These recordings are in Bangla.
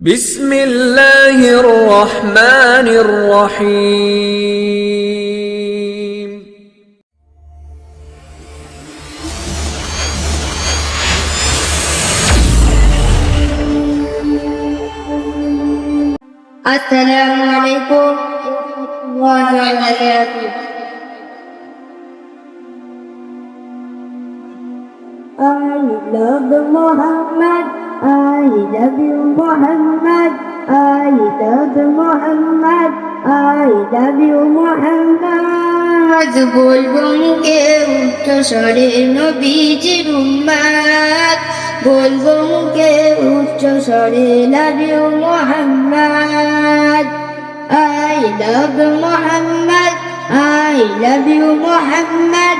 বিসমিল্লাহির রহমানির রহিম। আসসালামু আলাইকুম ওয়া রাহমাতুল্লাহি। I love Muhammad, I love you Muhammad, I love Muhammad, I love you Muhammad। বলবো মুখে উচ্চ স্বরে নবীজির উম্মত, বলবো মুখে উচ্চ স্বরে love you Muhammad, I love Muhammad, I love you Muhammad,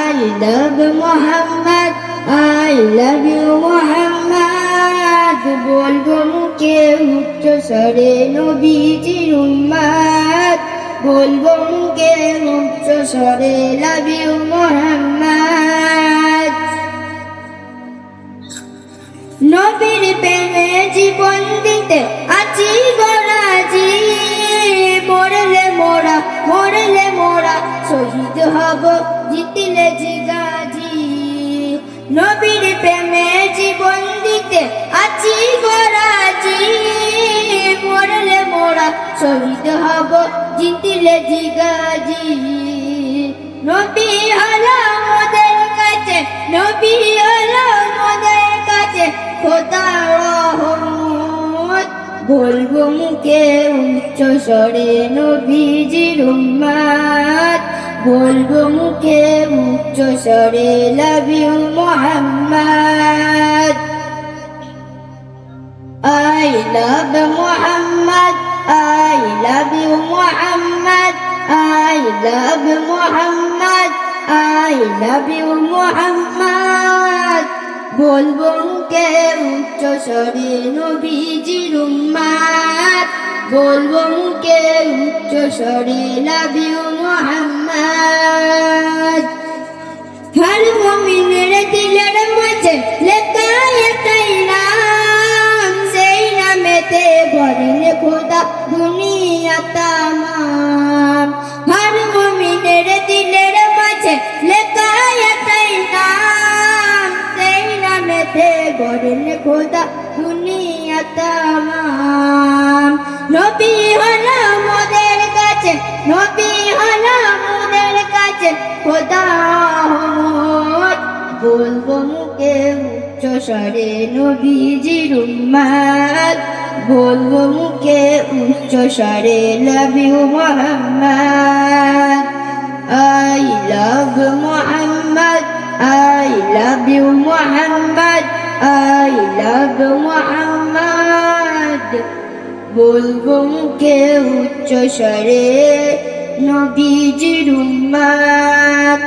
I love Muhammad, I love you Muhammad। বলবো মুখে উচ্চ স্বরে নবীজির উম্মত, বলবো মুখে উচ্চ স্বরে love you Muhammad। নবীর প্রেমে জীবন দিতে আছি গরাজি, মরলে মোরা মরলে মোরা শহীদ হব জিতলে জিগাজি। নবীর প্রেমে জীবন দিতে আছি গরাজি, মরলে মোরা শহীদ হব জিতলে জিগাজি। নবী হলো মোদের কাছে, নবী হলো মোদের কাছে খোদার রহমত। বলবো মুখে উচ্চ স্বরে নবীজির উম্মত, বলবো মুখে উচ্চ স্বরে love you Muhammad, I love Muhammad, I love you Muhammad, I love Muhammad, I love you Muhammad। বলবো মুখে উচ্চ স্বরে নবীজির উম্মত, বলবো মুখে উচ্চ স্বরে love you Muhammad। হর মুমিনের দিলের মাঝে লেখা একটাই নাম, সেই নামেতে ভরেন খোদা দুনিয়া তামাম। হর মুমিনের দিলের মাঝে লেখা একটাই নাম, সেই নামেতে ভরেন খোদা দুনিয়া তামাম। নবী হলো মোদের কাছে, নবী হলো মোদের কাছে খোদার রহমত। বলবো মুখে উচ্চ স্বরে নবীজির উম্মত, বলবো মুখে উচ্চ স্বরে love you Muhammad, I love Muhammad, I love you Muhammad, I love Muhammad। বলবো মুখে উচ্চ স্বরে নবীজির উম্মত।